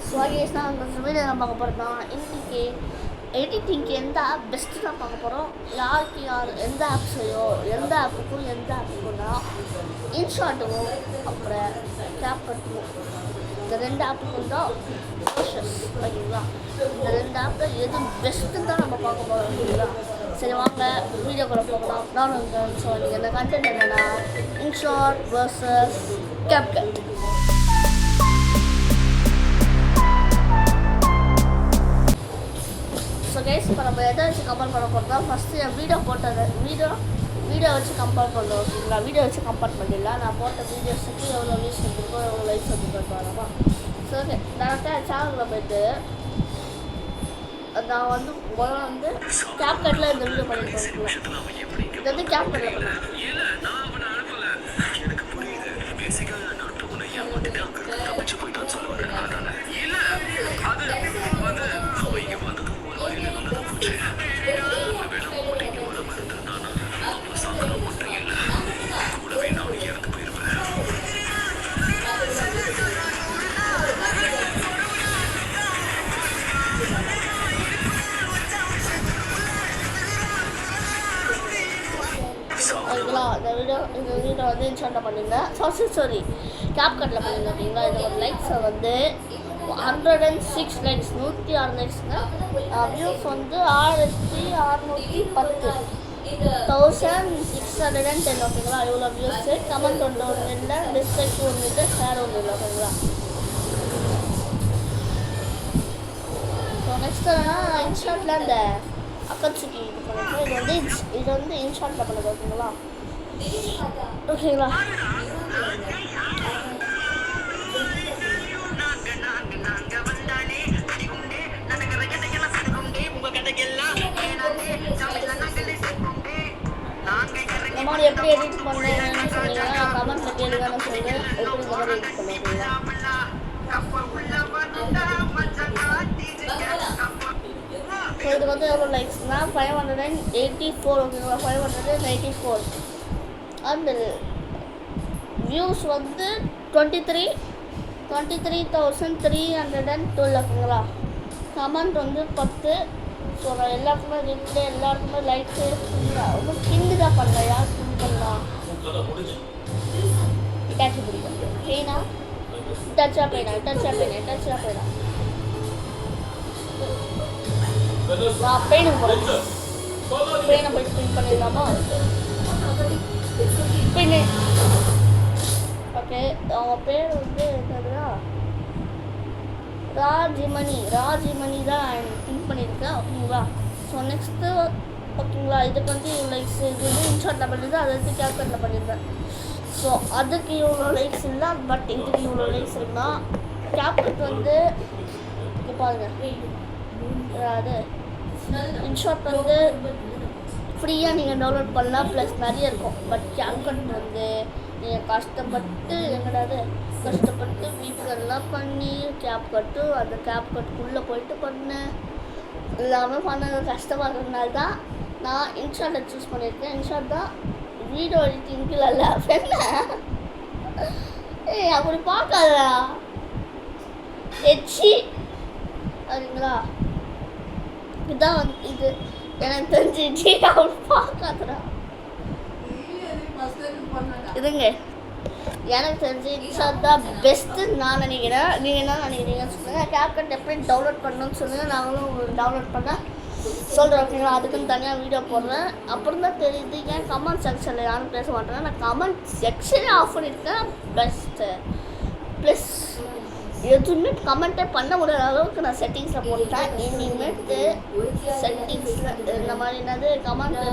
So நான் இந்த video நான் பார்க்க போகிறது தான் இன்றைக்கி எடிட்டிங்க்கு எந்த ஆப் பெஸ்ட்டு தான் பார்க்க போகிறோம். யாருக்கு யார் எந்த ஆப் செய்யும், எந்த ஆப்புக்குன்னா இன்ஷாட்டுக்கும் அப்புறம் கேப்கட்டுக்கும் இந்த ரெண்டு ஆப்புக்கும் தான் ப்ரோஷஸ் ஓகேங்களா. இந்த ரெண்டு ஆப்பில் எது பெஸ்ட்டு தான் நம்ம பார்க்க போகிறோம் ஓகேங்களா. சரி வாங்க வீடியோ கூட போகலாம். நான் ஸோ நீங்கள் இந்த கண்டென்ட் என்னென்னா InShot versus CapCut. So guys இப்போ நம்ம எதை வச்சு கம்பேர் பண்ண போகிறோம். ஃபஸ்ட்டு என் வீடியோ போட்டது வீடியோ வச்சு கம்பேர் பண்ணோம் ஓகேங்களா. வீடியோ வச்சு கம்பேர் பண்ணிடலாம். நான் போட்ட வீடியோஸுக்கு எவ்வளோ வியூஸ் வந்துருக்கோ எவ்வளோ லைக்ஸ் வந்துருக்கோம் வரமா. ஸோ ஓகே டேரெக்டாக சேனலில் போய்ட்டு நான் வந்து முதல்ல வந்து கேப்கட்டில் இந்த வீடியோ பண்ணியிருக்கோம். இது வந்து கேப்கட்டில் பண்ணேன். ஓகேங்களா. இந்த வீடியோ வந்து இன்ஸ்டாலில் பண்ணியிருந்தேன். சாரி கேப்கட்டில் பண்ணியிருந்தேன் ஓகேங்களா. இதோட லைக்ஸை வந்து 106 லைக்ஸ் 106 லைக்ஸுங்க. வியூஸ் வந்து 6610 1610 ஓகேங்களா. இவ்வளோ வியூஸு. கமெண்ட் ஒன்று இல்லை, டிஸ்லைக் ஒன்று இல்லை, ஷேர் ஒன்று இல்லை ஓகேங்களா. ஸோ நெக்ஸ்ட் என்னன்னா இன்ஸ்டாட்டில் இந்த அக்கட்சிக்கு இது பண்ணிட்டு இது வந்து இன்ஷாட்டில் பண்ணது ஓகேங்களா. இந்த மாதிரி எப்படி எடிட் பண்ணேன்னு சொன்னீங்கன்னா கமெண்ட்டில் கேளுங்க. நான் சொல்கிறேன் எப்படி இந்த மாதிரி எடிட் பண்ணுவீங்களா. ஸோ இதுக்கு வந்து எவ்வளோ லைக்ஸ்னால் 584 ஓகேங்களா. 584 அண்ட் வியூஸ் வந்து 23,312 ஓகேங்களா. கமெண்ட் வந்து 10. ஸோ நான் எல்லாருக்குமே ரிப்ளை, எல்லாருக்குமே லைக்ஸு ரொம்ப கிண்டு தான் பண்ணேன். யார் கிண்டு பண்ணலாம் இட்டாச்சி பிடிக்கும் பெயினா இட்டாச்சா பெயினா நான் பெயினுக்கு போகிறேன். பெயினை போய்ட்டு பிரிண்ட் பண்ணிடலாமா. Pain okay. அவங்க பேர் வந்து என்னதுன்னா ராஜிமணி தான் பிரிண்ட் பண்ணியிருக்கேன் ஓகேங்களா. ஸோ நெக்ஸ்ட்டு ஓகேங்களா. இதுக்கு வந்து லைக்ஸ் இது வந்து இன்ஷாட்டில் பண்ணியிருந்தேன். அதை வந்து கேப்கட்டில் பண்ணியிருந்தேன். ஸோ அதுக்கு இவ்வளோ லைக்ஸ் இல்லை, பட் இதுக்கு இவ்வளோ லைக்ஸ் இருந்தால் கேப்கட் வந்து இது பாருங்கள். அதாவது இன்ஷாட் வந்து ஃப்ரீயாக நீங்கள் டவுன்லோட் பண்ணலாம், ப்ளஸ் நிறைய இருக்கும். பட் கேப்கட் வந்து நீங்கள் கஷ்டப்பட்டு வீட்டுக்கெல்லாம் பண்ணி கேப்கட்டு அந்த கேப்கட்டுக்குள்ளே போயிட்டு பண்ணேன் எல்லாமே பண்ணது கஷ்டமாக இருக்கிறதுனால தான் நான் இன்ஷாட்டை சூஸ் பண்ணியிருக்கேன். இன்ஷாட் தான் வீடியோ எடிட்டிங்க்கு இல்லை என்ன அப்படி பார்க்காதா எச்சி சரிங்களா. இதுதான் வந்து இது எனக்கு தெரிஞ்சிச்சு. அவள் பார்க்காதடா இதுங்க. எனக்கு தெரிஞ்சு இன்ஷாட் தான் பெஸ்ட்டு நான் நினைக்கிறேன். நீங்கள் என்ன நினைக்கிறீங்கன்னு சொல்லுங்கள். கேப்கட் எப்படி டவுன்லோட் பண்ணணும்னு சொல்லுங்கள். நாங்களும் டவுன்லோட் பண்ண சொல்கிறேன் ஓகேங்களா. அதுக்குன்னு தனியாக வீடியோ போடுறேன். அப்புறம் தான் தெரியுது ஏன் கமெண்ட் செக்ஷனில் யாரும் பேச மாட்டேங்க. நான் கமெண்ட் செக்ஷனே ஆஃப் பண்ணியிருக்கேன். பெஸ்ட்டு ப்ளஸ் எதுவுமே கமெண்ட்டே பண்ண முடியாத அளவுக்கு நான் செட்டிங்ஸில் போட்டேன். இனிமேட்டு செட்டிங்ஸில் இந்த மாதிரி என்னது கமெண்ட்டு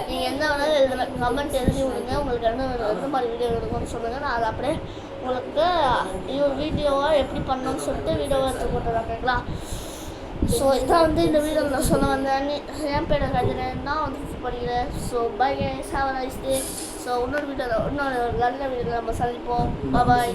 நீங்கள் என்ன வேணாலும் எழுதுல கமெண்ட் எழுதி விடுங்க. உங்களுக்கு எந்த மாதிரி வீடியோ எடுக்கணும்னு சொல்லுங்கள். நான் அதை அப்படியே உங்களுக்கு வீடியோவை எப்படி பண்ணணும்னு சொல்லிட்டு வீடியோவை எடுத்து போட்டுறேன் ஓகேங்களா. ஸோ இதான் வந்து இந்த வீடியோவில் நான் சொல்ல வந்தேன். என் பேரை கஜினேன் நான் வந்து படிக்கிறேன். So bye guys, have a nice day. So இன்னொரு நல்ல வீடியோவில் நம்ம சந்திப்போம். பாய்.